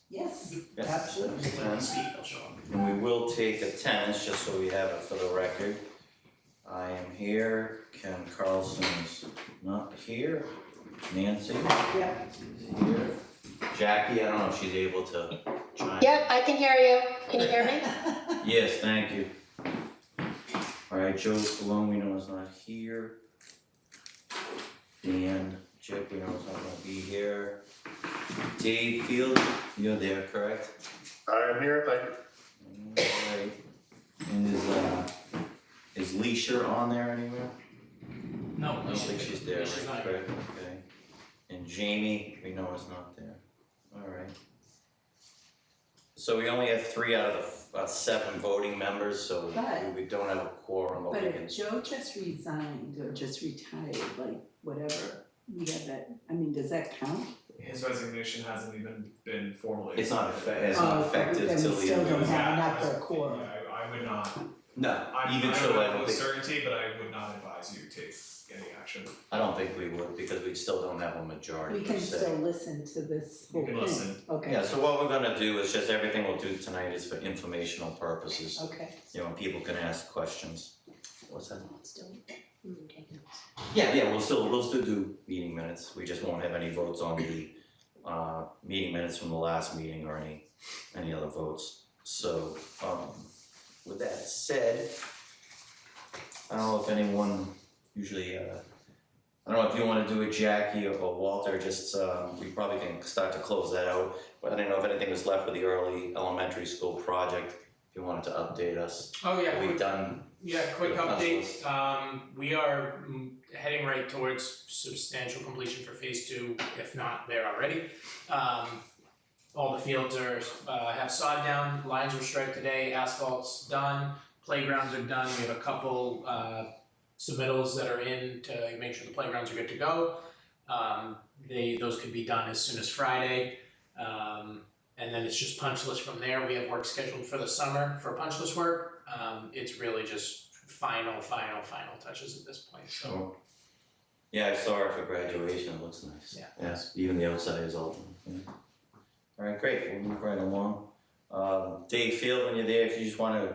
Yes, Yes. absolutely. And we will take attendance, just so we have it for the record. I am here, Ken Carlson's not here, Nancy Yeah. is here. Jackie, I don't know if she's able to chime. Yep, I can hear you. Can you hear me? Yes, thank you. Alright, Joe Salone, we know is not here. Dan Chick, we know is not gonna be here. Dave Field, you're there, correct? I am here, thank you. Alright. And is Leisha on there anywhere? No, I don't think she's there, Leisha's right? not here. Correct, okay. And Jamie, we know is not there. Alright. So we only have 3 out of the 7 voting members, so But- we don't have a quorum, but But we can. if Joe just resigned or just retired, like whatever, we have that, I mean, does that count? His resignation hasn't even been formally. It's not accepted. effective Then we till the still end don't of the. have enough for a quorum. Yeah, I would not, No, I even I so, would I have don't no think, certainty, but I would not advise you take any action. I don't think we would, because we still don't have a majority We per can se. still listen to this You whole can thing. listen. Okay. Yeah, so what we're gonna do is just everything we'll do tonight is for informational purposes, Okay. you know, and people can ask questions. What's that? Still taking notes. Yeah, we'll still do meeting minutes, we just won't have any votes on the meeting minutes from the last meeting or any other votes. So, with that said, I don't know if anyone usually, I don't know if you wanna do it, Jackie or Walter, just, we probably can start to close that out. But I don't know if anything was left with the early elementary school project, if you wanted to update us. Oh yeah, Are we quick, done? quick with the punch update. list? We are heading right towards substantial completion for phase 2, if not there already. All the fields are have sod down, lines were striped today, asphalt's done, playgrounds are done. We have a couple submittals that are in to make sure the playgrounds are good to go. Those could be done as soon as Friday. And then it's just punch list from there. We have work scheduled for the summer for punch list work. It's really just final touches at this point, so. Sure. Yeah, I saw her for graduation, it looks nice. Yeah. Yes, even the outside is open. Yeah. Alright, great, we'll move right along. Dave Field, when you're there, if you just wanna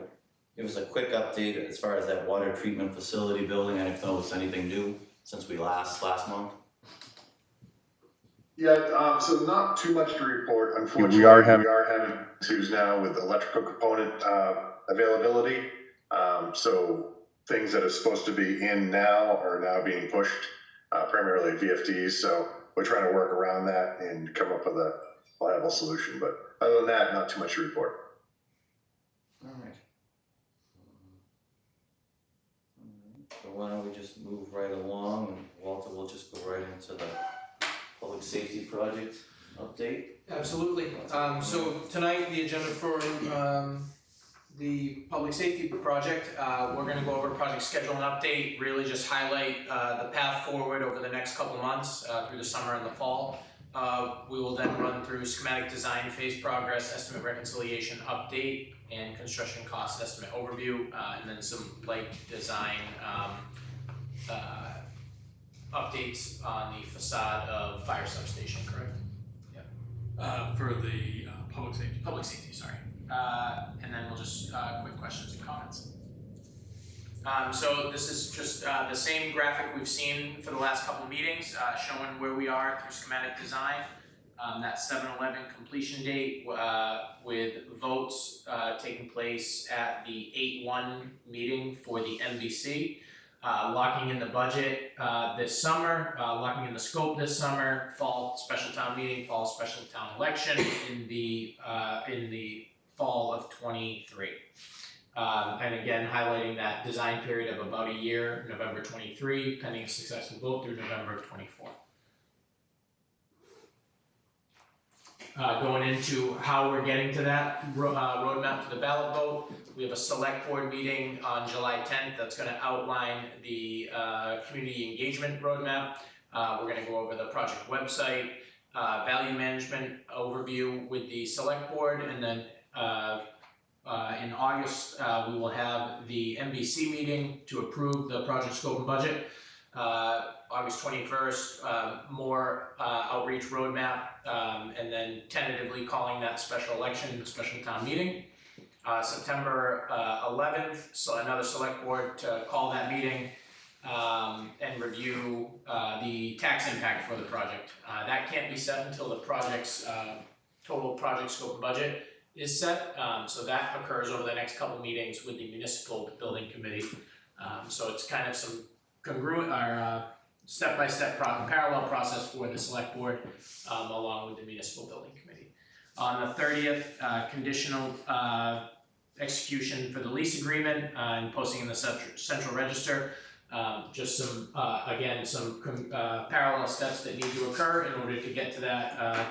give us a quick update as far as that water treatment facility building, I don't know if there's anything new since we last month. Yeah, so not too much to report, unfortunately, we are having issues now with electrical component, availability. So things that are supposed to be in now are now being pushed, primarily VFDs, so we're trying to work around that and come up with a viable solution, but other than that, not too much to report. Alright. So why don't we just move right along and Walter will just go right into the public safety project update. Absolutely. So tonight, the agenda for the public safety project, we're gonna go over project schedule and update, really just highlight the path forward over the next couple months through the summer and the fall. We will then run through schematic design phase progress, estimate reconciliation update, and construction cost estimate overview, and then some light design updates on the facade of fire substation, correct? For the public safety. Public safety, sorry. And then we'll just, quick questions and comments. So this is just the same graphic we've seen for the last couple meetings, showing where we are through schematic design. That 7/11 completion date with votes taking place at the 8/1 meeting for the MVC. Locking in the budget this summer, locking in the scope this summer, fall special town meeting, fall special town election in the fall of 23. And again, highlighting that design period of about a year, November 23, pending a successful vote through November of 24. Going into how we're getting to that roadmap to the ballot vote, we have a select board meeting on July 10th that's going to outline the community engagement roadmap. We're going to go over the project website, value management overview with the select board, and then in August we will have the MBC meeting to approve the project scope and budget. August 21st, more outreach roadmap, and then tentatively calling that special election, special town meeting. September 11th, so another select board to call that meeting and review the tax impact for the project. That can't be set until the project's total project scope and budget is set. So that occurs over the next couple meetings with the municipal building committee. So it's kind of some congruent or step-by-step parallel process for the select board along with the municipal building committee. On the 30th, conditional execution for the lease agreement and posting in the central register. Just some, again, some parallel steps that need to occur in order to get to that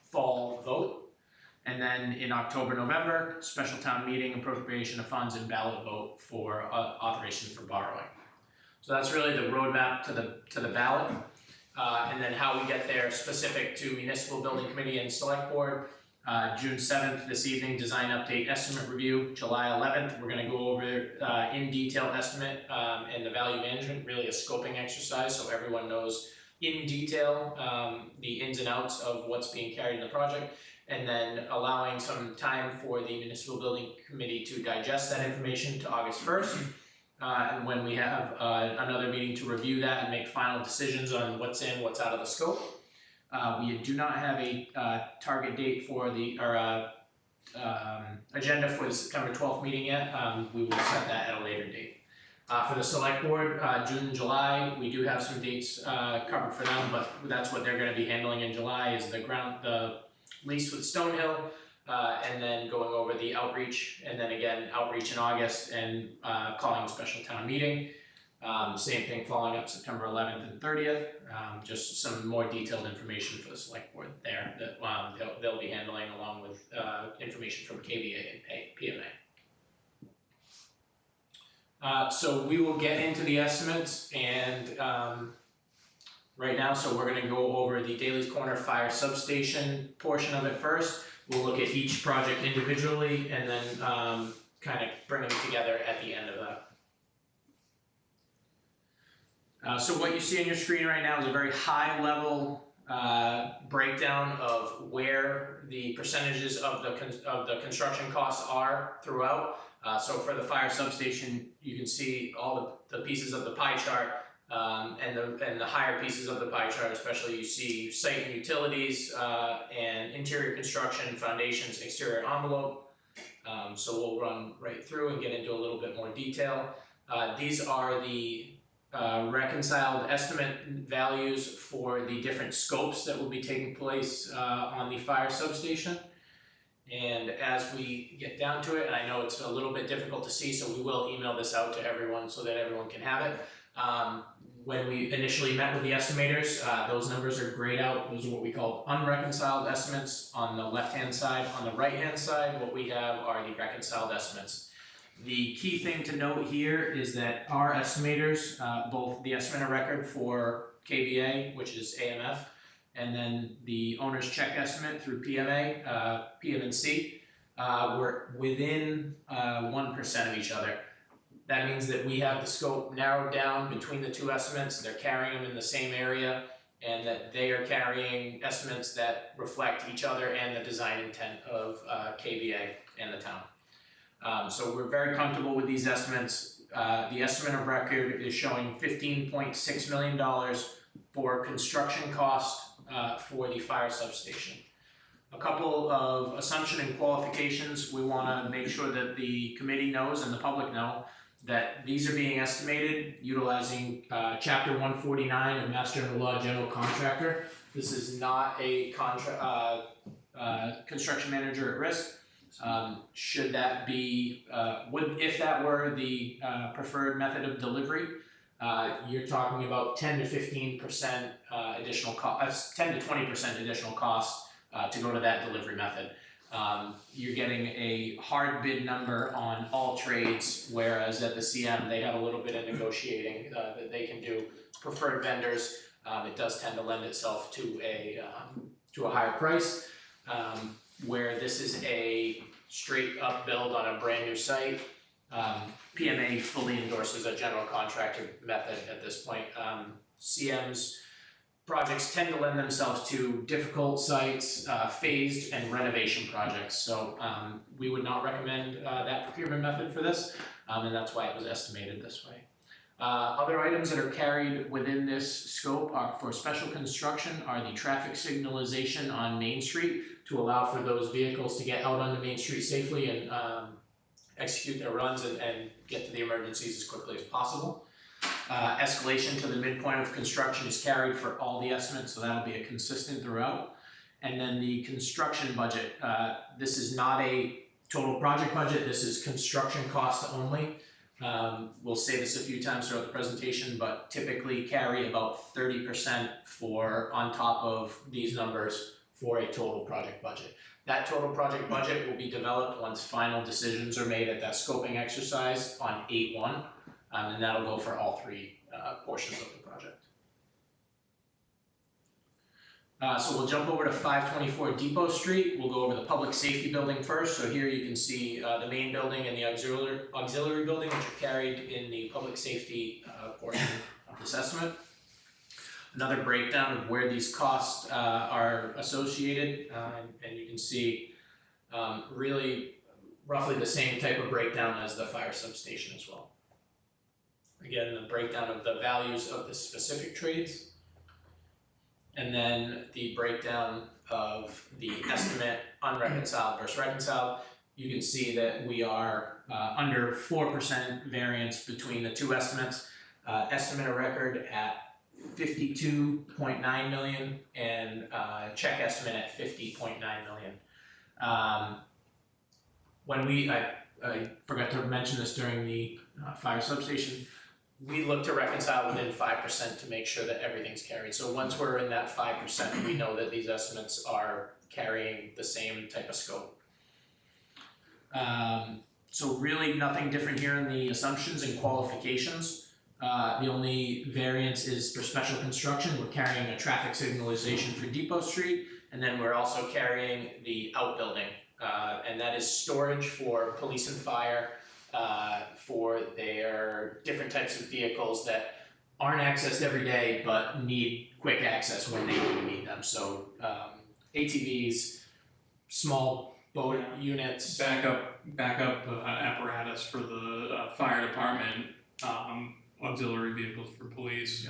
fall vote. And then in October, November, special town meeting, appropriation of funds and ballot vote for authorization for borrowing. So that's really the roadmap to the ballot. And then how we get there specific to municipal building committee and select board. June 7th, this evening, design update estimate review. July 11th, we're gonna go over in detail estimate and the value management, really a scoping exercise so everyone knows in detail the ins and outs of what's being carried in the project. And then allowing some time for the municipal building committee to digest that information to August 1st. And when we have another meeting to review that and make final decisions on what's in, what's out of the scope. We do not have a target date for the, or agenda for the September 12th meeting yet. We will set that at a later date. For the select board, June and July, we do have some dates covered for them, but that's what they're gonna be handling in July is the lease with Stonehill, and then going over the outreach, and then again, outreach in August and calling a special town meeting. Same thing following up September 11th and 30th, just some more detailed information for the select board there that they'll be handling along with information from KBA and PMA. So we will get into the estimates and right now, so we're gonna go over the Daly's Corner Fire Substation portion of it first. We'll look at each project individually and then kind of bring them together at the end of that. So what you see on your screen right now is a very high level breakdown of where the percentages of the construction costs are throughout. So for the fire substation, you can see all the pieces of the pie chart and the higher pieces of the pie chart, especially you see site and utilities and interior construction, foundations, exterior envelope. So we'll run right through and get into a little bit more detail. These are the reconciled estimate values for the different scopes that will be taking place on the fire substation. And as we get down to it, and I know it's a little bit difficult to see, so we will email this out to everyone so that everyone can have it. When we initially met with the estimators, those numbers are grayed out. Those are what we call unreconciled estimates on the left-hand side. On the right-hand side, what we have are the reconciled estimates. The key thing to note here is that our estimators, both the estimate of record for KBA, which is AMF, and then the owner's check estimate through PMA, PM&C, were within 1% of each other. That means that we have the scope narrowed down between the two estimates, they're carrying them in the same area, and that they are carrying estimates that reflect each other and the design intent of KBA and the town. So we're very comfortable with these estimates. The estimate of record is showing $15.6 million for construction cost for the fire substation. A couple of assumption and qualifications. We want to make sure that the committee knows and the public know that these are being estimated utilizing Chapter 149 of Master General Law General Contractor. This is not a construction manager at risk. Should that be, if that were the preferred method of delivery, you're talking about 10 to 15% additional cost, 10 to 20% additional cost to go to that delivery method. You're getting a hard bid number on all trades, whereas at the CM they have a little bit of negotiating that they can do. Preferred vendors, it does tend to lend itself to a higher price. Where this is a straight up build on a brand new site, PMA fully endorses a general contractor method at this point. CM's projects tend to lend themselves to difficult sites, phased and renovation projects. So we would not recommend that procurement method for this, and that's why it was estimated this way. Other items that are carried within this scope are for special construction are the traffic signalization on Main Street to allow for those vehicles to get out onto Main Street safely and execute their runs and get to the emergencies as quickly as possible. Escalation to the midpoint of construction is carried for all the estimates, so that'll be a consistent throughout. And then the construction budget, this is not a total project budget, this is construction costs only. We'll say this a few times throughout the presentation, but typically carry about 30% on top of these numbers for a total project budget. That total project budget will be developed once final decisions are made at that scoping exercise on 8/1, and that'll go for all three portions of the project. So we'll jump over to 524 Depot Street. We'll go over the public safety building first. So here you can see the main building and the auxiliary building, which are carried in the public safety portion of this estimate. Another breakdown of where these costs are associated, and you can see really roughly the same type of breakdown as the fire substation as well. Again, the breakdown of the values of the specific trades, and then the breakdown of the estimate unreconciled versus reconciled. You can see that we are under 4% variance between the two estimates. Estimate of record at 52.9 million and check estimate at 50.9 million. I forgot to mention this during the fire substation, we look to reconcile within 5% to make sure that everything's carried. So once we're in that 5%, we know that these estimates are carrying the same type of scope. So really nothing different here in the assumptions and qualifications. The only variance is for special construction. We're carrying a traffic signalization for Depot Street, and then we're also carrying the outbuilding, and that is storage for police and fire, for their different types of vehicles that aren't accessed every day but need quick access when they do need them. So ATVs, small boat units, Backup apparatus for the fire department, auxiliary vehicles for police,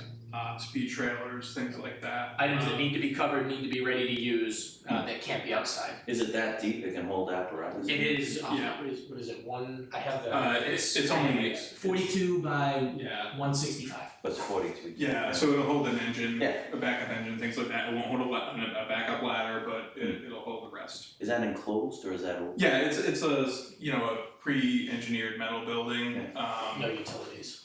speed trailers, things like that. items that need to be covered, need to be ready to use, that can't be outside. Is it that deep it can hold apparatus? It is, Yeah. what is it, I have the. It's only 42 by yeah. 165. But it's 42. Yeah, so it'll hold an engine, Yeah. a backup engine, things like that. It won't hold a backup ladder, but it'll hold the rest. Is that enclosed or is that open? Yeah, it's a pre-engineered metal building. No utilities.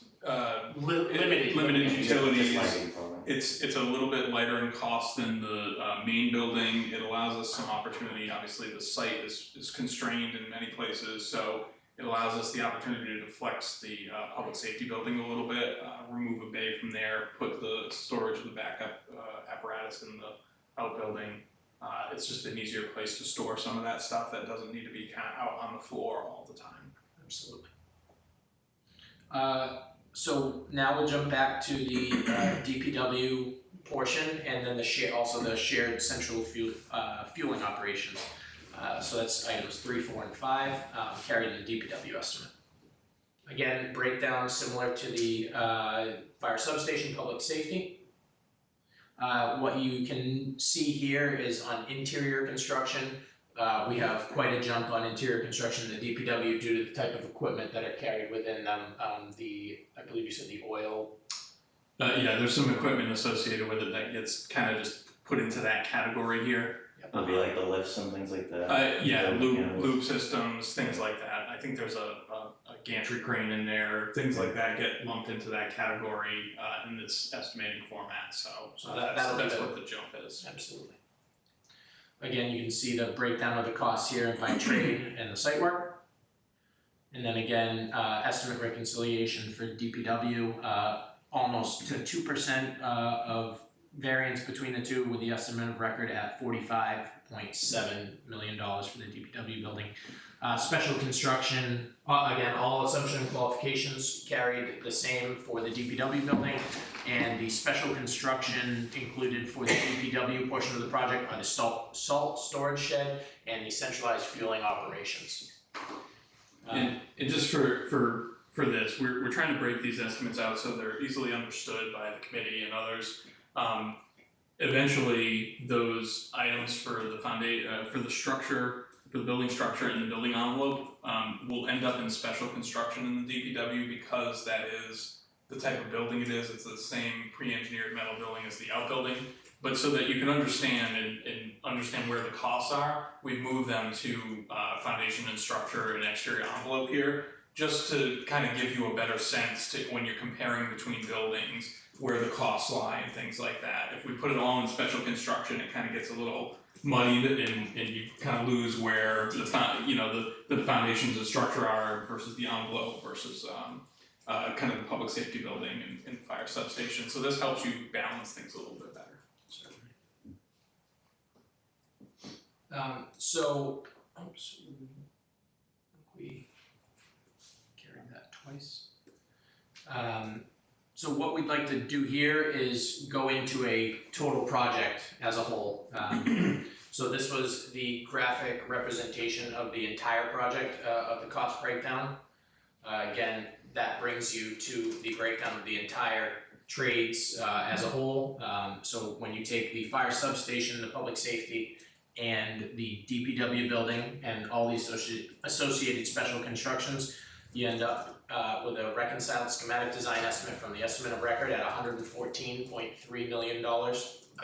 Limited Limited utilities. Just lighting program. It's a little bit lighter in cost than the main building. It allows us some opportunity. Obviously, the site is constrained in many places, so it allows us the opportunity to flex the public safety building a little bit, remove a bay from there, put the storage of the backup apparatus in the outbuilding. It's just an easier place to store some of that stuff that doesn't need to be kind of out on the floor all the time. Absolutely. So now we'll jump back to the DPW portion, and then the shared central fueling operations. So that's items 3, 4, and 5, carried in the DPW estimate. Again, breakdown similar to the fire substation, public safety. What you can see here is on interior construction, we have quite a jump on interior construction in the DPW due to the type of equipment that are carried within them. I believe you said the oil. Yeah, there's some equipment associated with it that gets kind of just put into that category here. It'll be like the lifts and things like that. Yeah, loop systems, things like that. I think there's a gantry crane in there, things like that get lumped into that category in this estimating format. So that's what the jump is. Absolutely. Again, you can see the breakdown of the costs here by trade and the site work. And then again, estimate reconciliation for DPW, almost to 2% of variance between the two with the estimate of record at $45.7 million for the DPW building. Special construction, again, all assumption and qualifications carried the same for the DPW building, and the special construction included for the DPW portion of the project are the salt storage shed and the centralized fueling operations. And just for this, we're trying to break these estimates out so they're easily understood by the committee and others. Eventually, those items for the for the structure, for the building structure and the building envelope, will end up in special construction in the DPW because that is the type of building it is. It's the same pre-engineered metal building as the outbuilding. But so that you can understand and understand where the costs are, we've moved them to foundation and structure and exterior envelope here, just to kind of give you a better sense to when you're comparing between buildings, where the costs lie and things like that. If we put it all in special construction, it kind of gets a little muddied and you kind of lose where the foundations and structure are versus the envelope versus kind of the public safety building and fire substation. So this helps you balance things a little bit better. We carried that twice. So what we'd like to do here is go into a total project as a whole. So this was the graphic representation of the entire project of the cost breakdown. Again, that brings you to the breakdown of the entire trades as a whole. So when you take the fire substation, the public safety, and the DPW building and all the associated special constructions, you end up with a reconciled schematic design estimate from the estimate of record at $114.3 million.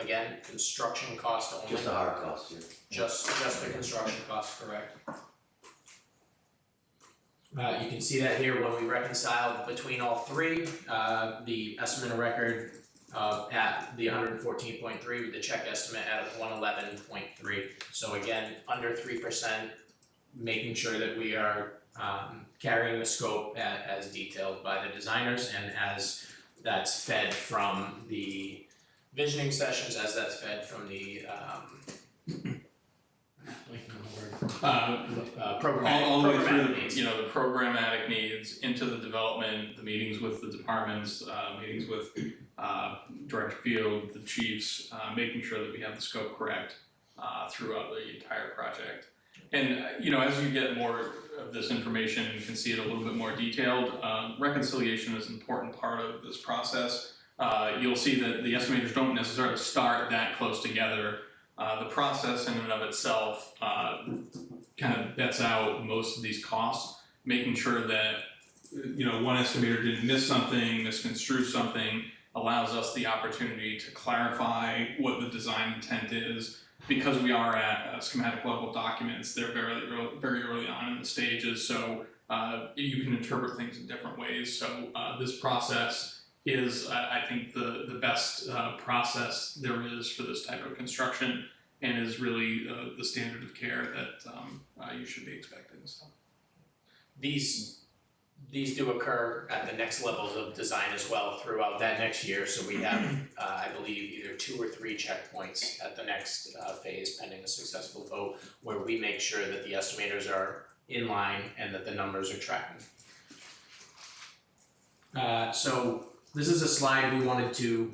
Again, construction cost only. Just the hard cost here. Just the construction cost, correct. You can see that here when we reconciled between all three, the estimate of record at the 114.3 with the check estimate at 111.3. So again, under 3%, making sure that we are carrying the scope as detailed by the designers and as that's fed from the visioning sessions, as that's fed from the all the way through programmatic needs. the programmatic needs into the development, the meetings with the departments, meetings with Director Field, the chiefs, making sure that we have the scope correct throughout the entire project. And as you get more of this information, you can see it a little bit more detailed. Reconciliation is an important part of this process. You'll see that the estimators don't necessarily start that close together. The process in and of itself kind of vets out most of these costs, making sure that one estimator didn't miss something, misconstrue something, allows us the opportunity to clarify what the design intent is. Because we are at schematic level documents, they're very early on in the stages, so you can interpret things in different ways. So this process is, I think, the best process there is for this type of construction, and is really the standard of care that you should be expecting. So these do occur at the next levels of design as well throughout that next year. So we have, I believe, either 2 or 3 checkpoints at the next phase pending a successful vote, where we make sure that the estimators are in line and that the numbers are tracking. So this is a slide we wanted to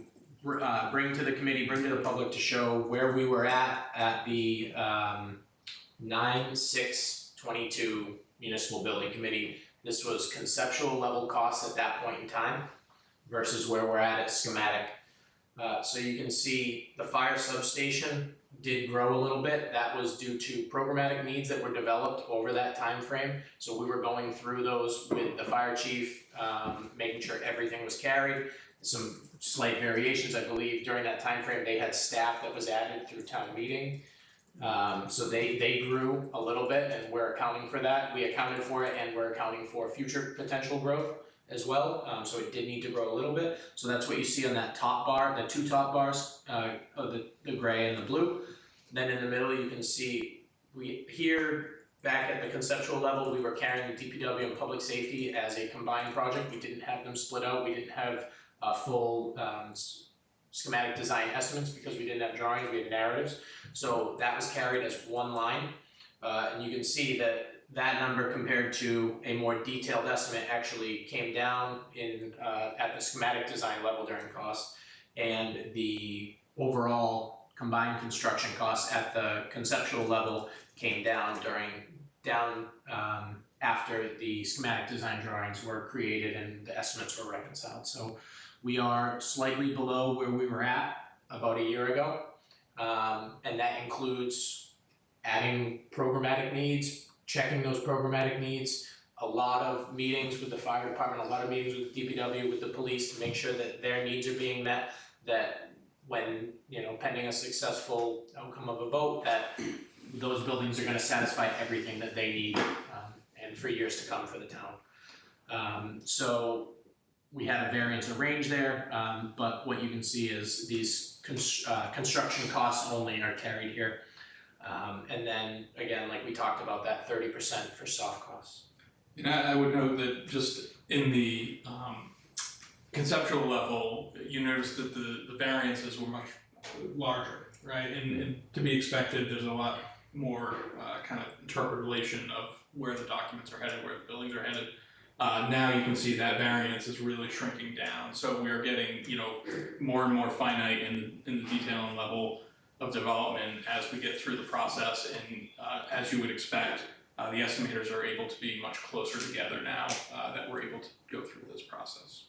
bring to the committee, bring to the public to show where we were at the 9/6/22 Municipal Building Committee. This was conceptual level costs at that point in time versus where we're at schematic. So you can see the fire substation did grow a little bit. That was due to programmatic needs that were developed over that time frame. So we were going through those with the fire chief, making sure everything was carried. Some slight variations, I believe, during that time frame. They had staff that was added through town meeting. So they grew a little bit, and we're accounting for that. We accounted for it, and we're accounting for future potential growth as well. So it did need to grow a little bit. So that's what you see on that top bar, the 2 top bars, of the gray and the blue. Then in the middle, you can see back at the conceptual level, we were carrying the DPW and public safety as a combined project. We didn't have them split out. We didn't have a full schematic design estimates because we didn't have drawings, we had narratives. So that was carried as one line, and you can see that that number compared to a more detailed estimate actually came down in at the schematic design level during cost, and the overall combined construction costs at the conceptual level came down after the schematic design drawings were created and the estimates were reconciled. So we are slightly below where we were at about a year ago, and that includes adding programmatic needs, checking those programmatic needs, a lot of meetings with the fire department, a lot of meetings with DPW, with the police to make sure that their needs are being met, that when, pending a successful outcome of a vote, that those buildings are gonna satisfy everything that they need, and for years to come for the town. So we had a variance of range there, but what you can see is these construction costs only are carried here. And then again, like we talked about, that 30% for soft costs. And I would note that just in the conceptual level, you notice that the variances were much larger, right? And to be expected, there's a lot more kind of interpolation of where the documents are headed, where the buildings are headed. Now you can see that variance is really shrinking down. So we're getting, more and more finite in the detail and level of development as we get through the process, and as you would expect, the estimators are able to be much closer together now that we're able to go through this process.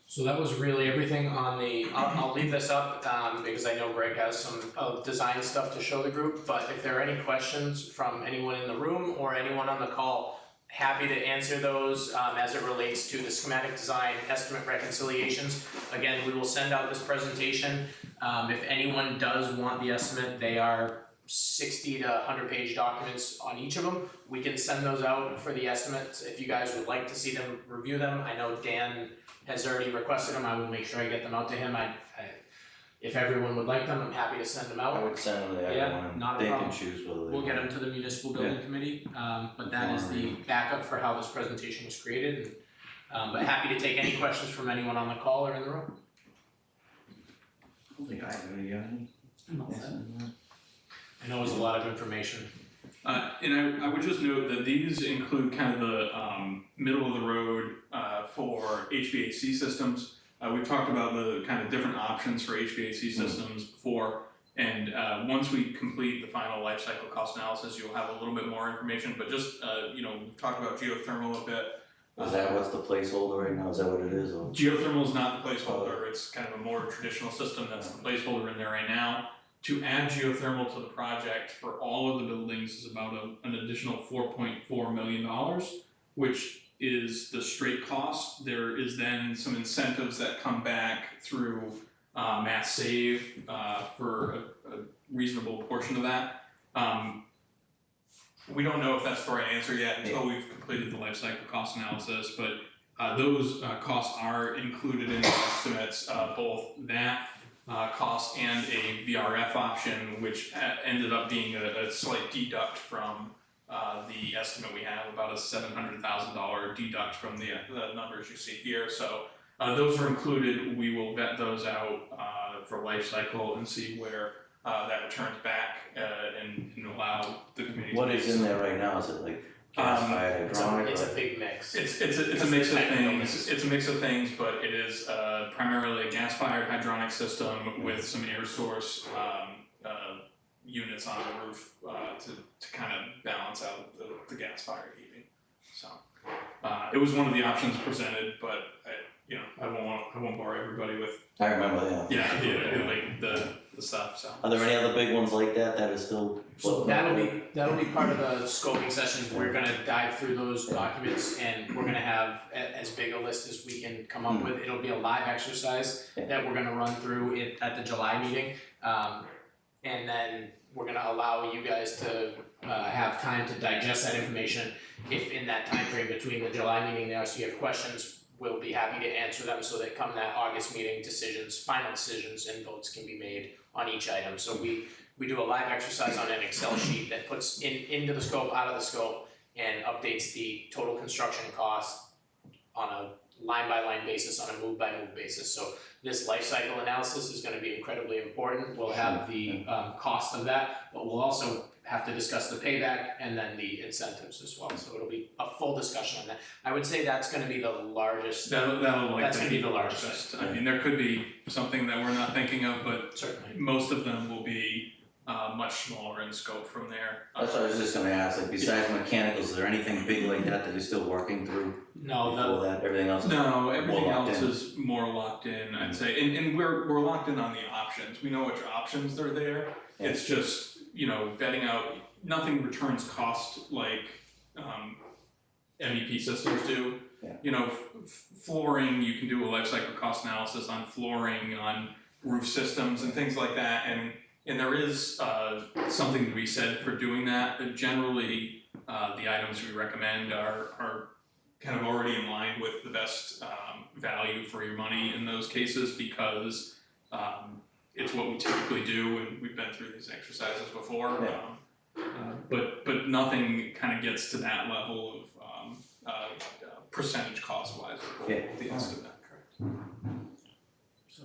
So that was really everything on the, I'll leave this up because I know Greg has some design stuff to show the group, but if there are any questions from anyone in the room or anyone on the call, happy to answer those as it relates to the schematic design estimate reconciliations. Again, we will send out this presentation. If anyone does want the estimate, they are 60 to 100 page documents on each of them. We can send those out for the estimates if you guys would like to see them, review them. I know Dan has already requested them. I will make sure I get them out to him. If everyone would like them, I'm happy to send them out. I would send them to everyone, not a they can problem. choose whether they We'll get want. them to the municipal building committee, but that is the backup for how this presentation was created. But happy to take any questions from anyone on the call or in the room. I don't think I have any, I know it was a lot of information. And I would just note that these include kind of the middle of the road for HVAC systems. We've talked about the kind of different options for HVAC systems before, and once we complete the final life cycle cost analysis, you'll have a little bit more information. But just we've talked about geothermal a bit. Is that what's the placeholder right now? Is that what it is? Or? Geothermal is not the placeholder. It's kind of a more traditional system that's the placeholder in there right now. To add geothermal to the project for all of the buildings is about an additional $4.4 million, which is the straight cost. There is then some incentives that come back through Mass Save for a reasonable portion of that. We don't know if that's the right answer yet until we've completed the life cycle cost analysis, but those costs are included in the estimates, both that cost and a VRF option, which ended up being a slight deduct from the estimate we have, about a $700,000 deduct from the numbers you see here. So those are included. We will vet those out for life cycle and see where that returns back and allow the community. What is in there right now? Is it like gas fired hydronic? It's a big mix. It's a mix of things. It's a mix of things, but it is primarily a gas-fired hydronic system with some air source units on the roof to kind of balance out the gas-fired heating. So it was one of the options presented, but I won't bore everybody with. I remember that. Yeah, like the stuff. So. Are there any other big ones like that that are still? So that'll be part of the scoping sessions. We're gonna dive through those documents and we're gonna have as big a list as we can come up with. It'll be a live exercise that we're gonna run through it at the July meeting. And then we're gonna allow you guys to have time to digest that information. If in that time frame between the July meeting and us you have questions, we'll be happy to answer them so that come that August meeting, final decisions and votes can be made on each item. So we do a live exercise on an Excel sheet that puts into the scope, out of the scope, and updates the total construction cost on a line by line basis, on a move by move basis. So this life cycle analysis is gonna be incredibly important. We'll have the cost of that, but we'll also have to discuss the payback and then the incentives as well. So it'll be a full discussion on that. I would say that's gonna be the largest. That'll That's likely gonna be the largest. largest. I mean, there could be something that we're not thinking of, but Certainly. most of them will be much smaller in scope from there. That's what I was just gonna ask, like besides mechanicals, is there anything big like that that you're still working through No, before that, everything else? No, everything More locked else in. is more locked in, I'd say, and we're locked in on the options, we know which options are there. Yeah. It's just, vetting out, nothing returns cost like MEP systems do. Yeah. Flooring, you can do a life cycle cost analysis on flooring, on roof systems and things like that, and there is something to be said for doing that, but generally the items we recommend are kind of already in line with the best value for your money in those cases, because it's what we typically do, and we've been through these exercises before. Yeah. But nothing kind of gets to that level of percentage cost wise of Yeah. the estimate. Correct. So,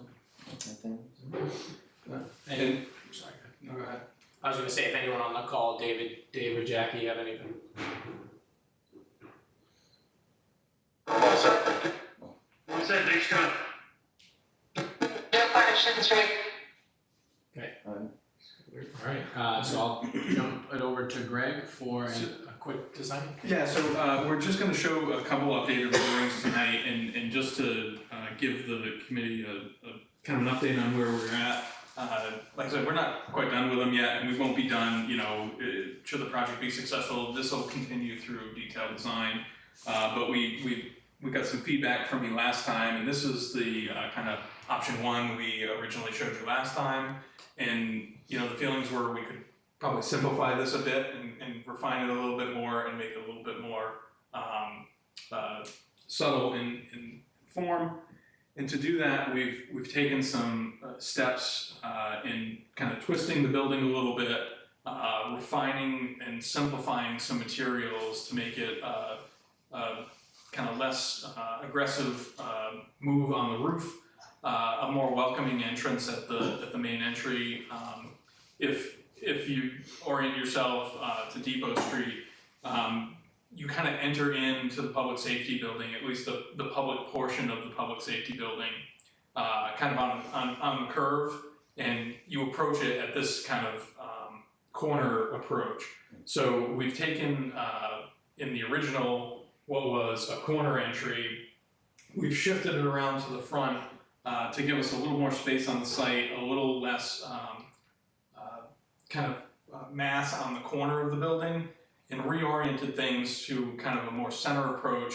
Anything? and, sorry, No, go ahead. I was gonna say, if anyone on the call, Dave or Jackie, have anything? All set. What's that next time? No questions, Rick. Alright, so I'll jump it over to Greg for a quick design. Yeah, so we're just going to show a couple updated renderings tonight, and just to give the committee a kind of an update on where we're at. Like I said, we're not quite done with them yet, and we won't be done. Should the project be successful, this will continue through detailed design. But we got some feedback from you last time, and this is the kind of option one we originally showed you last time. And the feelings were we could probably simplify this a bit and refine it a little bit more and make it a little bit more subtle in form. And to do that, we've taken some steps in kind of twisting the building a little bit, refining and simplifying some materials to make it kind of less aggressive move on the roof. A more welcoming entrance at the main entry. If you orient yourself to Depot Street, you kind of enter into the public safety building, at least the public portion of the public safety building, kind of on the curve, and you approach it at this kind of corner approach. So we've taken in the original what was a corner entry, we've shifted it around to the front. To give us a little more space on the site, a little less kind of mass on the corner of the building, and reoriented things to kind of a more center approach.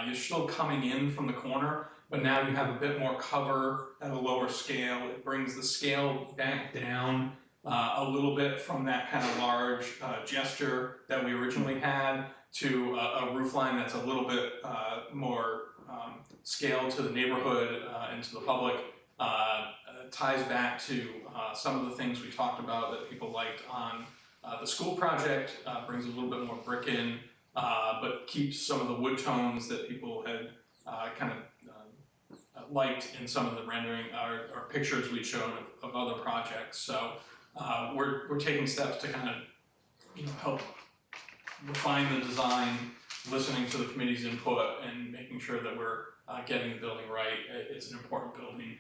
You're still coming in from the corner, but now you have a bit more cover at a lower scale. It brings the scale back down a little bit from that kind of large gesture that we originally had to a roofline that's a little bit more scale to the neighborhood and to the public, ties back to some of the things we talked about that people liked on the school project, brings a little bit more brick in, but keeps some of the wood tones that people had kind of liked in some of the rendering or pictures we'd shown of other projects. So we're taking steps to kind of help refine the design, listening to the committee's input, and making sure that we're getting the building right. It's an important building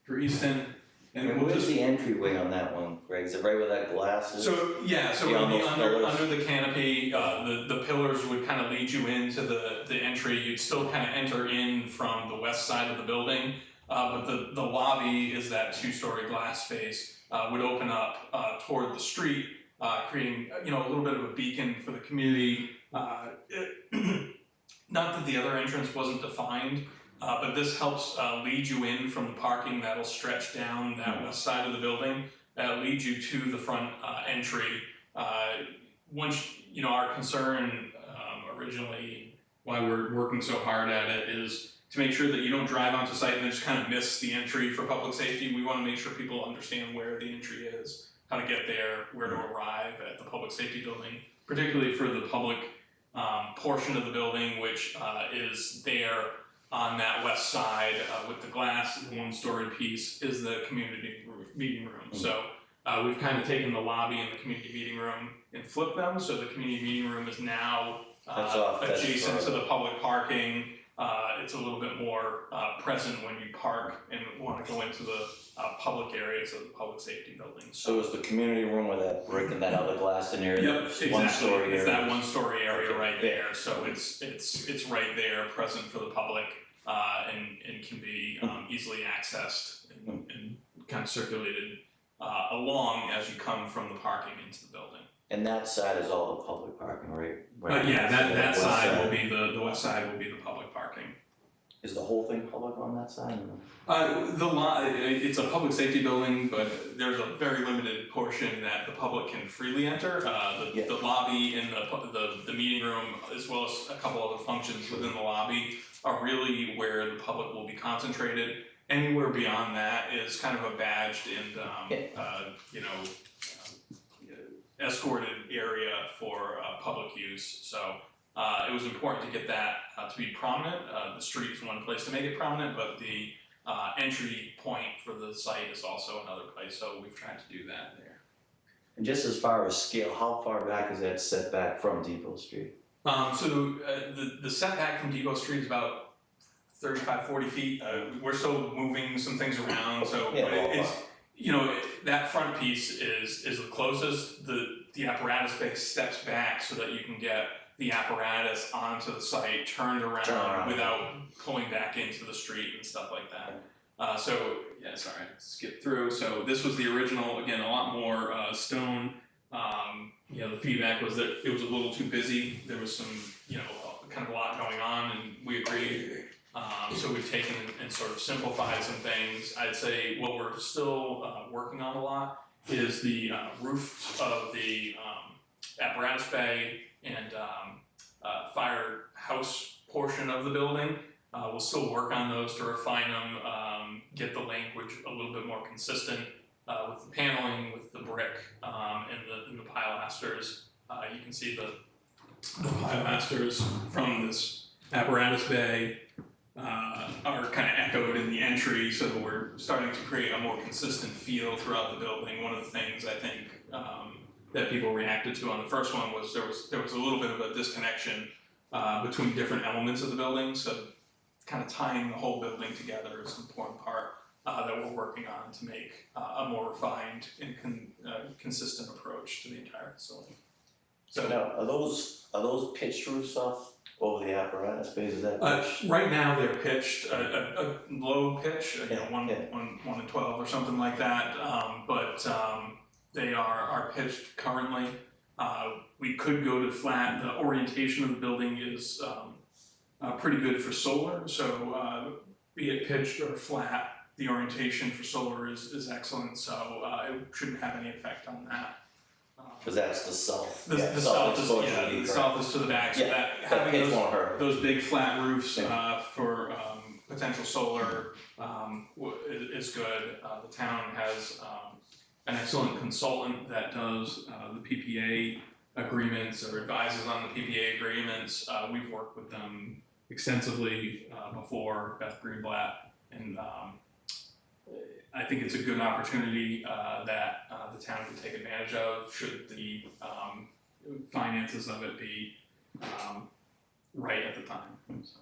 for Easton. And we'll where's just, the entryway on that one, Greg? Is it right where that glass is? so Yeah, it'll be those under pillars. the canopy. The pillars would kind of lead you into the entry. You'd still kind of enter in from the west side of the building, but the lobby is that two-story glass space would open up toward the street, creating a little bit of a beacon for the community. Not that the other entrance wasn't defined, but this helps lead you in from the parking that'll stretch down that west side of the building. That leads you to the front entry. Once our concern originally, why we're working so hard at it, is to make sure that you don't drive onto site and then just kind of miss the entry for public safety. We want to make sure people understand where the entry is, how to get there, where to arrive at the public safety building, particularly for the public portion of the building, which is there on that west side with the glass, the one-story piece is the community meeting room. So we've kind of taken the lobby and the community meeting room and flipped them, so the community meeting room is now adjacent to the public parking. It's a little bit more present when you park and want to go into the public areas of the public safety buildings. So is the community room with that brick and that other glass in there? Yep, One exactly. story It's area? that one-story area Okay. right there. So it's right there, present for the public, and can be easily accessed and kind of circulated along as you come from the parking into the building. And that side is all the public parking, right? Yeah, that West side will be the west side will be the public parking. Is the whole thing public on that side? It's a public safety building, but there's a very limited portion that the public can freely enter. The lobby and the meeting room, as well as a couple other functions within the lobby, are really where the public will be concentrated. Anywhere beyond that is kind of a badged and escorted area for public use. So it was important to get that to be prominent. The street is one place to make it prominent, but the entry point for the site is also another place, so we've tried to do that there. And just as far as scale, how far back is that setback from Depot Street? So the setback from Depot Street is about 35-40 feet. We're still moving some things around, so Yeah, but it's that front piece is the closest. The apparatus bay steps back so that you can get the apparatus onto the site, turned around without pulling back into the street and stuff like that. Sorry, skip through. So this was the original, again, a lot more stone. The feedback was that it was a little too busy. There was some, kind of a lot going on, and we agreed. So we've taken and sort of simplified some things. I'd say what we're still working on a lot is the roof of the apparatus bay and firehouse portion of the building. We'll still work on those to refine them, get the language a little bit more consistent with the paneling, with the brick, and the pilasters. You can see the pilasters from this apparatus bay are kind of echoed in the entry, so we're starting to create a more consistent feel throughout the building. One of the things I think that people reacted to on the first one was there was a little bit of a disconnection between different elements of the building, so kind of tying the whole building together is an important part that we're working on to make a more refined and consistent approach to the entire facility. So now, are those pitched roofs off over the apparatus bays? Is that pitched? right now they're pitched a low pitch, 1 and 12 or something like that. But they are pitched currently. We could go to flat. The orientation of the building is pretty good for solar. So be it pitched or flat, the orientation for solar is excellent. So it shouldn't have any effect on that. Because that's the south. The south is to the back, so that having those big flat roofs for potential solar is good. The town has an excellent consultant that does the PPA agreements or advises on the PPA agreements. We've worked with them extensively before, Beth Greenblatt, and I think it's a good opportunity that the town can take advantage of should the finances of it be right at the time. So.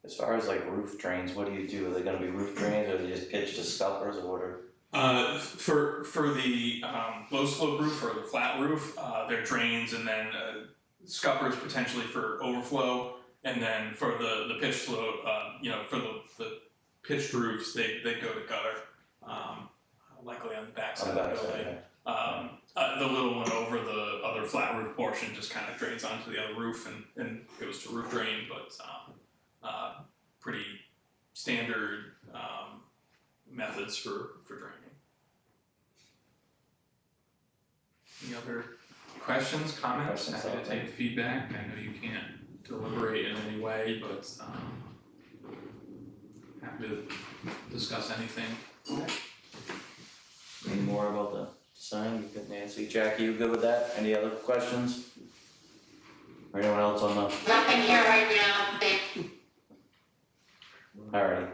As far as like roof drains, what do you do? Are they going to be roof drains, or are they just pitched to scuppers, or what are? For the low slope roof or the flat roof, they're drains, and then scuppers potentially for overflow, and then for the pitched slope, for the pitched roofs, they go to gutter. Likely on the back side of the building. The little one over the other flat roof portion just kind of drains onto the other roof and goes to roof drain, but pretty standard methods for draining. Any other questions, comments? Happy to take feedback. I know you can't deliberate in any way, but happy to discuss anything. Any more about the sign? You good, Nancy? Jackie, you good with that? Any other questions? Or anyone else on the? Nothing here right now, thank you. Alrighty.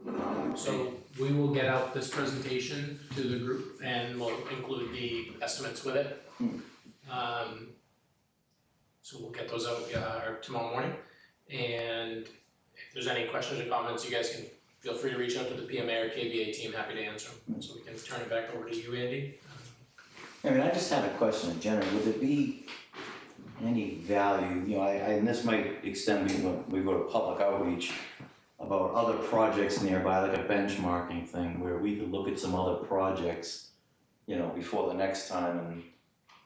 Alright. So we will get out this presentation to the group and we'll include the estimates with it. So we'll get those out tomorrow morning, and if there's any questions or comments, you guys can feel free to reach out to the PMA or KBA team, happy to answer them. So we can turn it back over to you, Andy. I mean, I just had a question in general, would there be any value, you know, and this might extend me when we go to public outreach, about other projects nearby, like a benchmarking thing, where we could look at some other projects, you know, before the next time,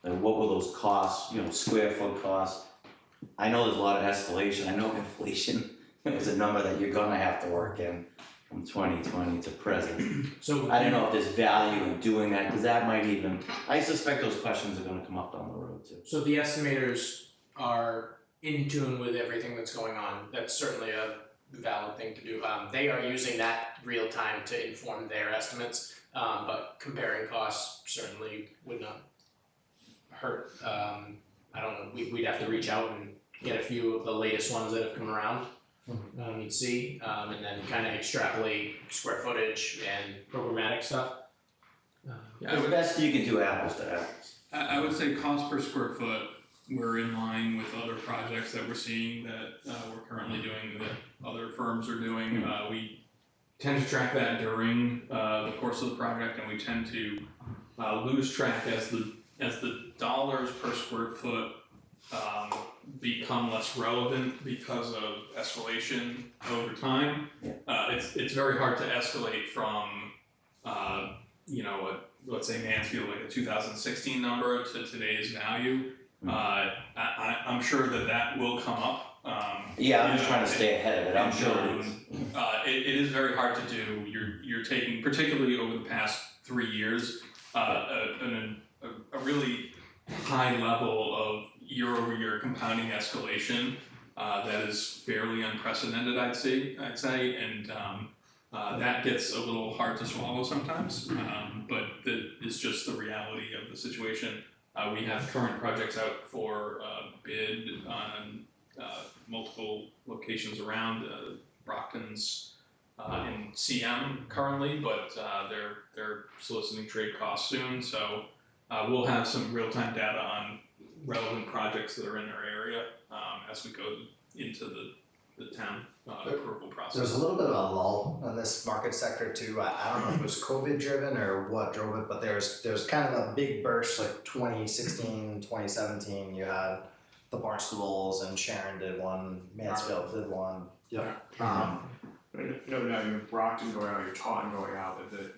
and what will those costs, you know, square foot costs? I know there's a lot of escalation, I know inflation is a number that you're gonna have to work in from 2020 to present. So I don't know if there's value in doing that, cause that might even, I suspect those questions are gonna come up down the road too. So the estimators are in tune with everything that's going on, that's certainly a valid thing to do. They are using that real time to inform their estimates, but comparing costs certainly would not hurt. I don't know, we'd have to reach out and get a few of the latest ones that have come around, and see, and then kind of extrapolate square footage and programmatic stuff. Yeah, the best you can do apples to apples. I would say cost per square foot, we're in line with other projects that we're seeing that we're currently doing, that other firms are doing. We tend to track that during the course of the project, and we tend to lose track as the dollars per square foot become less relevant because of escalation over time. It's very hard to escalate from you know, let's say Mansfield, like a 2016 number to today's value. I'm sure that will come up. Yeah, I'm just trying to stay ahead of it, I'm sure it is. It is very hard to do. You're taking, particularly over the past 3 years, a really high level of year-over-year compounding escalation that is fairly unprecedented, I'd say, and that gets a little hard to swallow sometimes, but that is just the reality of the situation. We have current projects out for bid on multiple locations around Brockton's in CM currently, but they're soliciting trade costs soon, so we'll have some real-time data on relevant projects that are in their area as we go into the town approval process. There's a little bit of a lull in this market sector too. I don't know if it was COVID driven or what drove it, but there's kind of a big burst like 2016, 2017. You had the Barnstables and Sharon did one, Mansfield did one. No, you're Brockton going out, you're Taunton going out, but the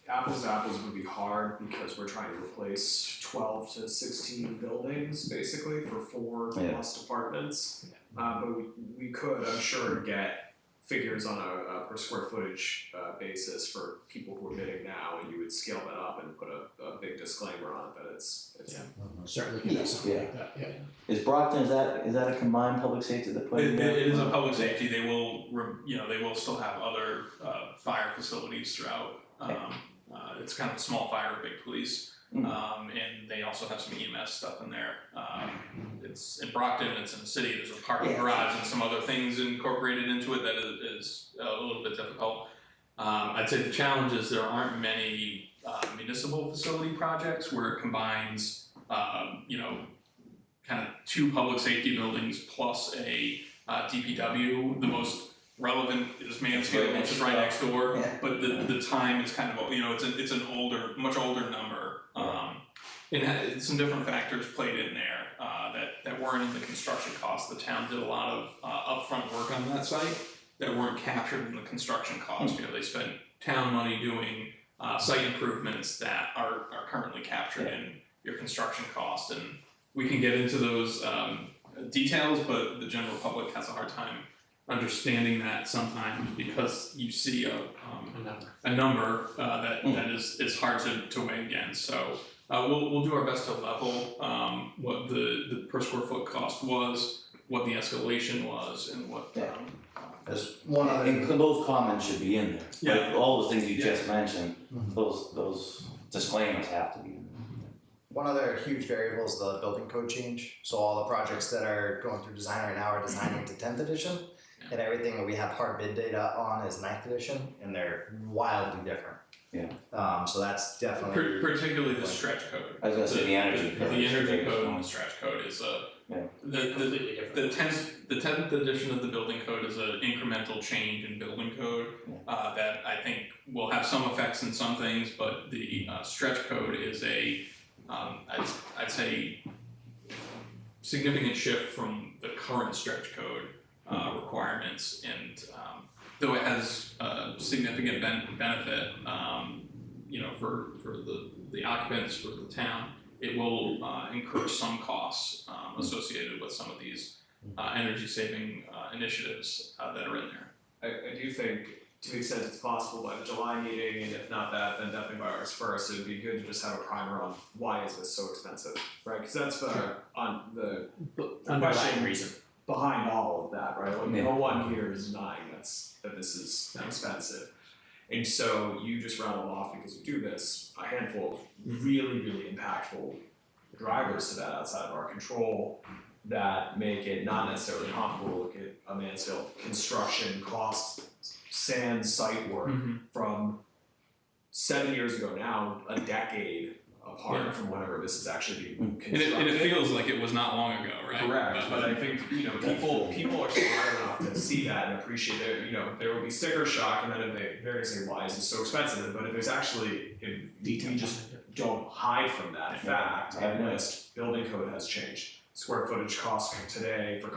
apples to apples would be hard because we're trying to replace 12 to 16 buildings basically for 4 plus departments. But we could, I'm sure, get figures on a per square footage basis for people who are bidding now, and you would scale that up and put a big disclaimer on it that it's Certainly can do something like that, yeah. Is Brockton, is that a combined public safety that put in there? It is a public safety. They will, they will still have other fire facilities throughout. It's kind of a small fire, big police, and they also have some EMS stuff in there. It's in Brockton, it's in the city. There's a parking garage and some other things incorporated into it that is a little bit difficult. I'd say the challenge is there aren't many municipal facility projects where it combines, kind of 2 public safety buildings plus a DPW. The most relevant is Mansfield, which is right next door, but the time is kind of, it's an older, much older number. It had some different factors played in there that weren't in the construction cost. The town did a lot of upfront work on that site that weren't captured in the construction cost. They spent town money doing site improvements that are currently captured in your construction cost, and we can get into those details, but the general public has a hard time understanding that sometimes because you see a number that is hard to weigh against. So we'll do our best to level what the per square foot cost was, what the escalation was, and what. There's one other. And those comments should be in there. Yeah. Like all the things you just mentioned, those disclaimers have to be in there. one other huge variable is the building code change. So all the projects that are going through design right now are designing to 10th edition, and everything that we have hard bid data on is 9th edition, and they're wildly different. Yeah. So that's definitely Particularly the stretch code. I was gonna say the energy code. The energy code and the stretch code is Completely different. the tenth edition of the building code is an incremental change in building code that I think will have some effects in some things, but the stretch code is I'd say significant shift from the current stretch code requirements, and though it has significant benefit, for the occupants, for the town, it will incur some costs associated with some of these energy saving initiatives that are in there. I do think, to the extent it's possible, by the July meeting, and if not that, then definitely by August 1st, it would be good to just have a primer on why is this so expensive, right? Because that's on the Underlying reason. behind all of that, right? Like Yeah. no one here is denying that this is expensive. And so you just rattled off, because you do this, a handful of really, really impactful drivers to that outside of our control that make it not necessarily comparable to look at a Mansfield construction cost, sand site work from 7 years ago now, a decade apart from whenever this is actually being constructed. And it feels like it was not long ago, right? Correct, but I think, people are smart enough to see that and appreciate that, there will be sticker shock, and then they're gonna say, why is it so expensive? But if there's actually, if we just don't hide from that fact and list, building code has changed. Square footage costs today for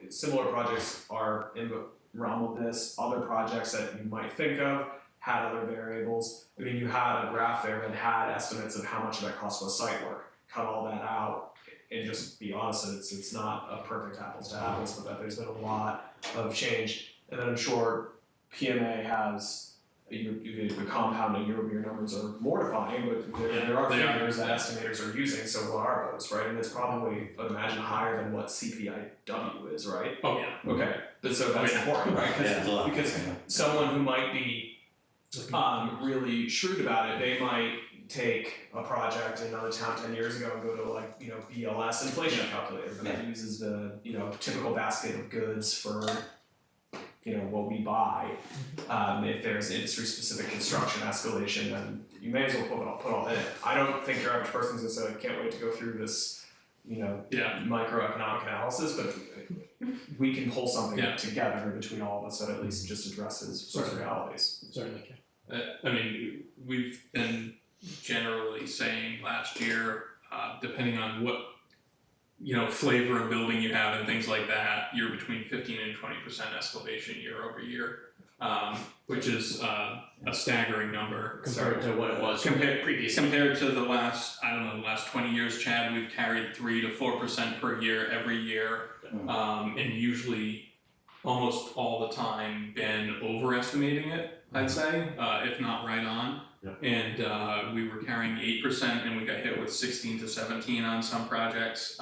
similar projects are in the realm of this. Other projects that you might think of had other variables. I mean, you had a graph there that had estimates of how much of that cost was site work. Cut all that out and just be honest, it's not a perfect apples to apples, but that there's been a lot of change. And then I'm sure PMA has, the compounding year-over-year numbers are mortifying, but there are figures that estimators are using, so what are those, right? And it's probably, I'd imagine, higher than what CPIW is, right? Oh yeah. Okay, so that's important, right? Because someone who might be really shrewd about it, they might take a project in another town 10 years ago and go to BLS inflation calculator, but that uses the typical basket of goods for what we buy. If there's industry specific construction escalation, then you may as well put all in it. I don't think your average person's gonna say, I can't wait to go through this microeconomic analysis, but we can pull something together between all of us that at least just addresses those realities. Certainly can. I mean, we've been generally saying last year, depending on what flavor of building you have and things like that, you're between 15 and 20% escalation year over year, which is a staggering number Compared to what it was previously. Compared to the last 20 years, Chad, we've carried 3 to 4% per year every year, and usually almost all the time been overestimating it, I'd say, if not right on. And we were carrying 8%, and we got hit with 16 to 17 on some projects,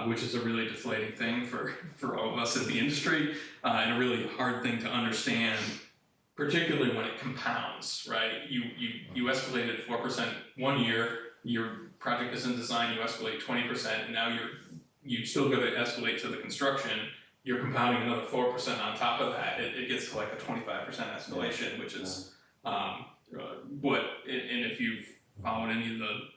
which is a really deflating thing for all of us in the industry, and a really hard thing to understand, particularly when it compounds, right? You escalated 4% one year, your project is in design, you escalate 20%, and now you still got to escalate to the construction. You're compounding another 4% on top of that. It gets to like a 25% escalation, which is and if you've followed any of the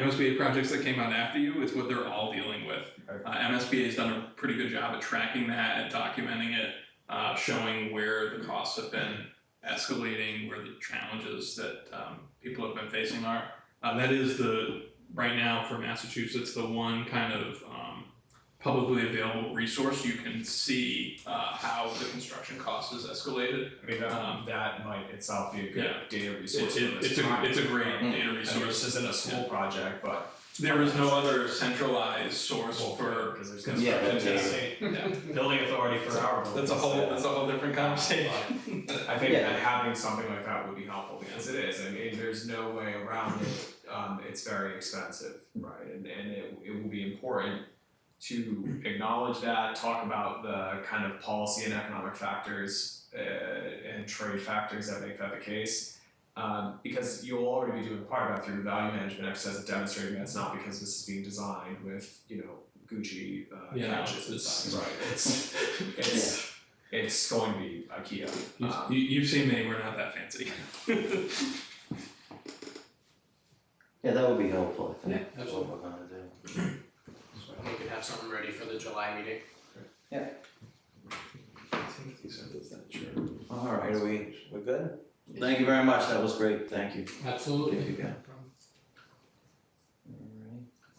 MSBA projects that came out after you, it's what they're all dealing with. MSBA has done a pretty good job at tracking that and documenting it, showing where the costs have been escalating, where the challenges that people have been facing are. That is right now for Massachusetts, the one kind of publicly available resource you can see how the construction cost is escalated. I mean, that might itself be a good data resource. It's a great data resource. I mean, this isn't a school project, but there is no other centralized source for because there's construction. Building authority for our buildings. That's a whole different conversation. I think that having something like that would be helpful, because it is. I mean, there's no way around it. It's very expensive, right? And it will be important to acknowledge that, talk about the kind of policy and economic factors and trade factors that make that the case, Because you'll already be doing part of that through the value management exercise, demonstrating that's not because this is being designed with, Gucci couches inside, right? It's going to be IKEA. You've seen me, we're not that fancy. Yeah, that would be helpful, I think. Yeah, That's what we're gonna do. So we could have something ready for the July meeting. Alright, we're good? Thank you very much, that was great, thank you. Absolutely. Thank you, guys.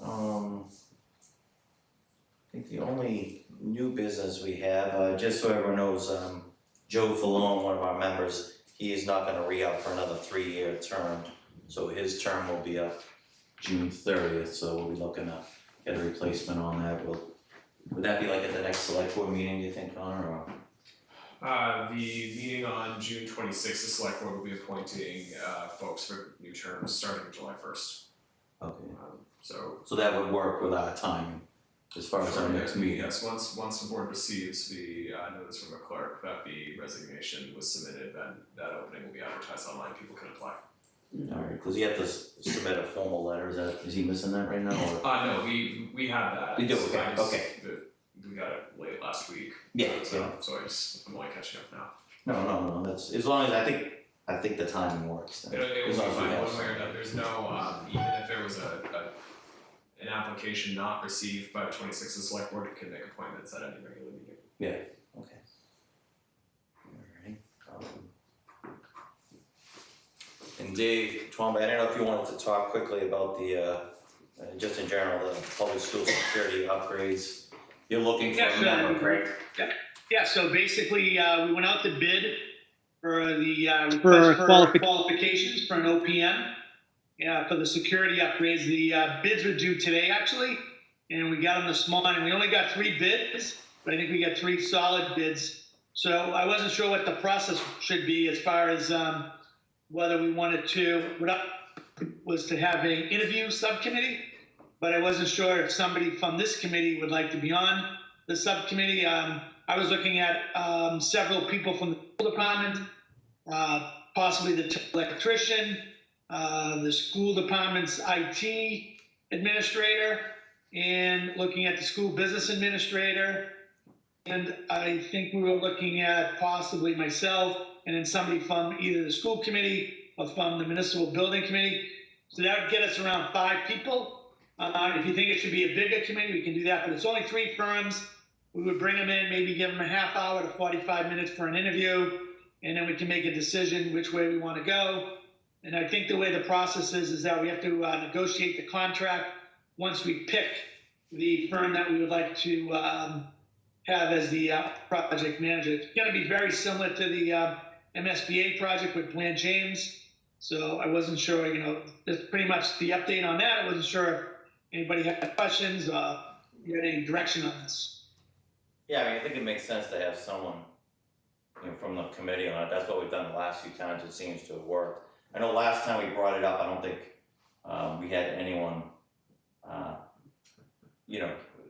Alright, I think the only new business we have, just so everyone knows, Joe Falone, one of our members, he is not gonna re-up for another 3-year term. So his term will be up June 30th, so we'll be looking to get a replacement on that. Would that be like at the next select board meeting, do you think, Connor, or? The meeting on June 26th, the select board will be appointing folks for new terms starting July 1st. Okay. So that would work with our timing as far as our next meeting. Yes, once the board receives the notice from the clerk that the resignation was submitted, then that opening will be advertised online, people can apply. Alright, cause you have to submit a formal letter, is he missing that right now, or? No, we have that. We do, okay, I just- okay. We got it late last week. Yeah, So yeah. I'm only catching up now. No, that's, as long as, I think the timing works then. It will As be long as we fine, have one way or some. another, there's no, even if there was an application not received by the 26th, the select board can make appointments at any regular meeting. Yeah, okay. Alright, and Dave, Twombly, I don't know if you wanted to talk quickly about the, just in general, the public school security upgrades. You're looking for a member, correct? Yeah, so basically, we went out to bid for the request for qualifications for an OPM. Yeah, for the security upgrades. The bids were due today, actually, and we got them this morning. We only got 3 bids, but I think we got 3 solid bids. So I wasn't sure what the process should be as far as whether we wanted to, was to have an interview subcommittee, but I wasn't sure if somebody from this committee would like to be on the subcommittee. I was looking at several people from the school department, possibly the electrician, the school department's IT administrator, and looking at the school business administrator. And I think we were looking at possibly myself and then somebody from either the school committee or from the municipal building committee. So that would get us around 5 people. If you think it should be a bigger committee, we can do that, but it's only 3 firms. We would bring them in, maybe give them a half hour to 45 minutes for an interview, and then we can make a decision which way we want to go. And I think the way the process is that we have to negotiate the contract once we pick the firm that we would like to have as the project manager. It's going to be very similar to the MSBA project with Bland James. So I wasn't sure, that's pretty much the update on that. I wasn't sure if anybody had questions, you had any direction on this. Yeah, I think it makes sense to have someone, from the committee on it. That's what we've done the last few times. It seems to have worked. I know last time we brought it up, I don't think we had anyone,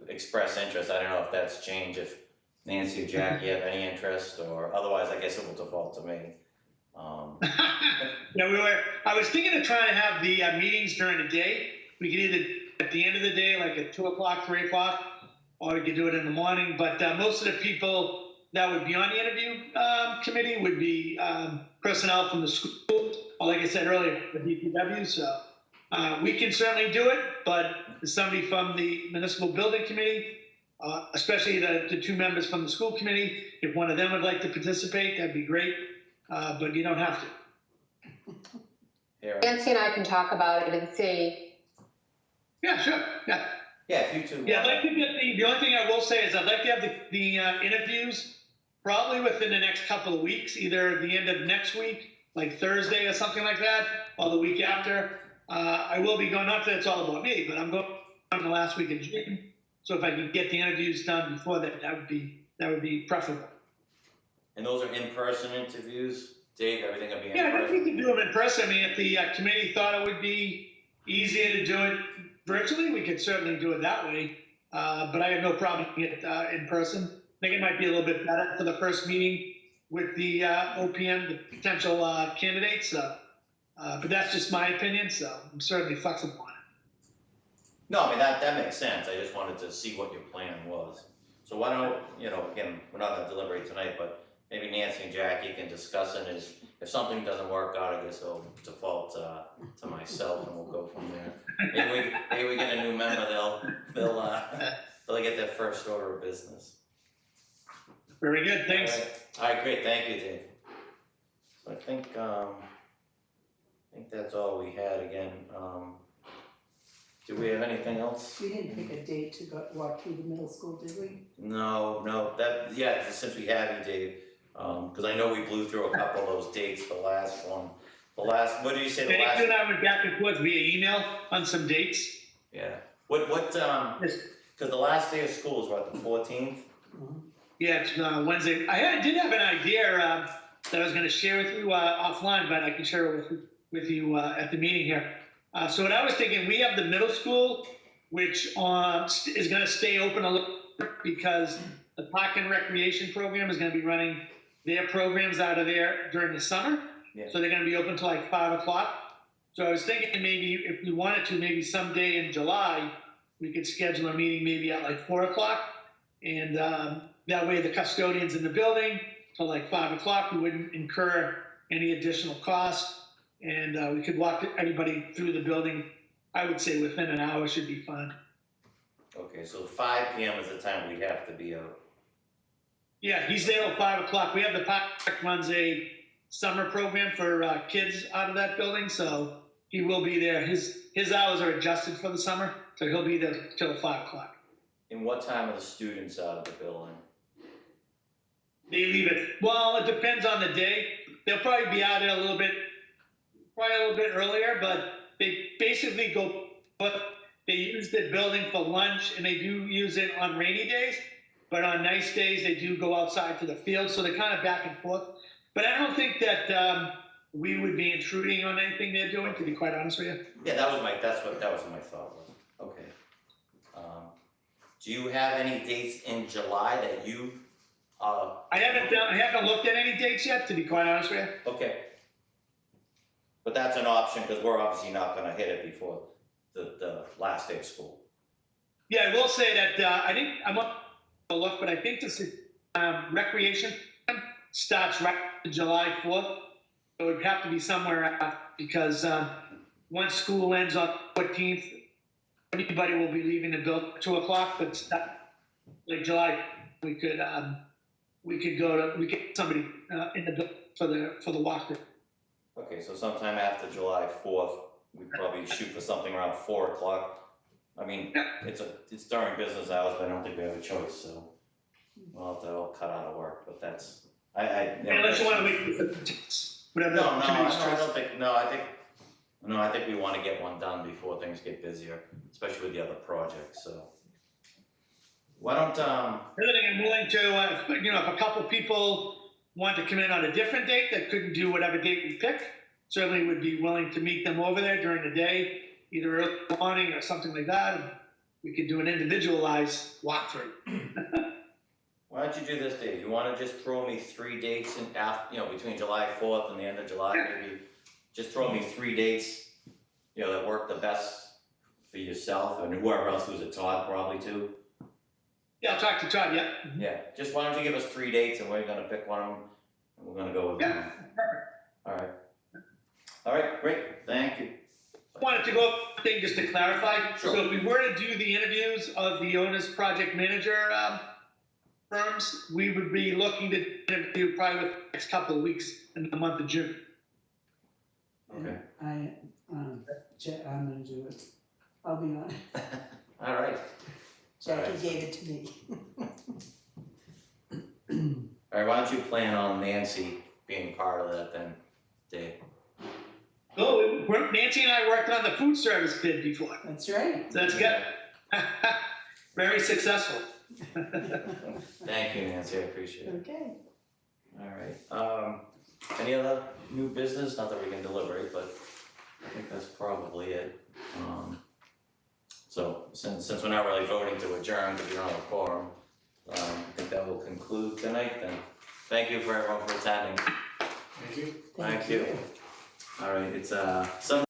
express interest. I don't know if that's changed, if Nancy or Jackie have any interest, or otherwise I guess it will default to me. Yeah, I was thinking of trying to have the meetings during the day. We could either at the end of the day, like at 2 o'clock, 3 o'clock, or we could do it in the morning. But most of the people that would be on the interview committee would be personnel from the school, or like I said earlier, the DPW. So we can certainly do it, but somebody from the municipal building committee, especially the 2 members from the school committee, if one of them would like to participate, that'd be great. But you don't have to. Nancy and I can talk about it and see. Yeah, sure. Yeah. Yeah, if you two. Yeah, I'd like to get the only thing I will say is I'd like to have the interviews probably within the next couple of weeks, either the end of next week, like Thursday or something like that, or the week after. I will be going, not that it's all about me, but I'm going on the last week of June. So if I can get the interviews done before that, that would be preferable. And those are in-person interviews? Dave, everything will be in Yeah, I person? think we can do them in person. I mean, if the committee thought it would be easier to do it virtually, we could certainly do it that way. But I have no problem doing it in person. I think it might be a little bit better for the first meeting with the OPM, the potential candidates. But that's just my opinion, so I'm certainly flexible on it. No, I mean, that makes sense, I just wanted to see what your plan was. So why don't, again, we're not gonna deliberate tonight, but maybe Nancy and Jackie can discuss it, if something doesn't work out, I guess I'll default to myself and we'll go from there. Maybe we get a new member, they'll get their first order of business. Very good, thanks. All right, great, thank you, Dave. So I think that's all we had again. Do we have anything else? We didn't pick a date to go walk through the middle school, did we? No, since we have you, Dave, because I know we blew through a couple of those dates, what did you say, the last? Thank you, and I went back and forth via email on some dates. Yeah, because the last day of school is what, the 14th? Yeah, it's Wednesday. I did have an idea that I was going to share with you offline, but I can share it with you at the meeting here. So what I was thinking, we have the middle school, which is going to stay open a little bit because the Park and Recreation program is going to be running their programs out of there during the summer. Yeah. So they're going to be open till like 5 o'clock. So I was thinking maybe if we wanted to, maybe someday in July, we could schedule a meeting maybe at like 4 o'clock. And that way the custodians in the building till like 5 o'clock, we wouldn't incur any additional cost. And we could walk everybody through the building. I would say within an hour should be fine. Okay, so 5 p.m. is the time we'd have to be out. Yeah, he's there till 5 o'clock. We have the park runs a summer program for kids out of that building, so he will be there. His hours are adjusted for the summer, so he'll be there till 5 o'clock. And what time are the students out of the building? They leave it. Well, it depends on the day. They'll probably be out there a little bit earlier, but they basically they use the building for lunch, and they do use it on rainy days. But on nice days, they do go outside to the field, so they're kind of back and forth. But I don't think that we would be intruding on anything they're doing, to be quite honest with you. Yeah, that was my thought was. Okay. Do you have any dates in July that you? I haven't looked at any dates yet, to be quite honest with you. Okay. But that's an option because we're obviously not going to hit it before the last day of school. Yeah, I will say that I'm up to look, but I think this recreation starts right July 4th. So it would have to be somewhere after, because once school ends on the 14th, anybody will be leaving the building at 2 o'clock. But like July, we could get somebody in the building for the walkthrough. Okay, so sometime after July 4th, we'd probably shoot for something around 4 o'clock. I mean, it's during business hours, but I don't think we have a choice, so we'll have to all cut out of work, but that's, Unless you want to wait for whatever. I think we want to get one done before things get busier, especially with the other projects, so. Why don't, Everything I'm willing to, if a couple people want to come in on a different date that couldn't do whatever date we pick, certainly would be willing to meet them over there during the day, either early morning or something like that, and we could do an individualized walkthrough. why don't you do this, Dave? You want to just throw me 3 dates between July 4th and the end of July, maybe? Just throw me 3 dates, that work the best for yourself and whoever else who's a Todd probably too. Yeah, I'll talk to Todd, yeah. Yeah, just why don't you give us 3 dates and we're gonna pick one of them and we're gonna go with them. All right, great, thank you. Wanted to go up thing just to clarify. Sure. So if we were to do the interviews of the owner's project manager firms, we would be looking to interview probably within the next couple of weeks in the month of June. Okay. I'm gonna do it. I'll be on it. All right. Jackie gave it to me. All right, why don't you plan on Nancy being part of that then, Dave? Oh, Nancy and I worked on the food service bid before. That's right. So that's good. Very successful. Thank you, Nancy, I appreciate it. Okay. All right, any other new business? Not that we can deliberate, but I think that's probably it. So since we're not really voting to adjourn because we don't have a quorum, I think that will conclude tonight then. Thank you for everyone for attending. Thank you. Thank you. Alright, it's 7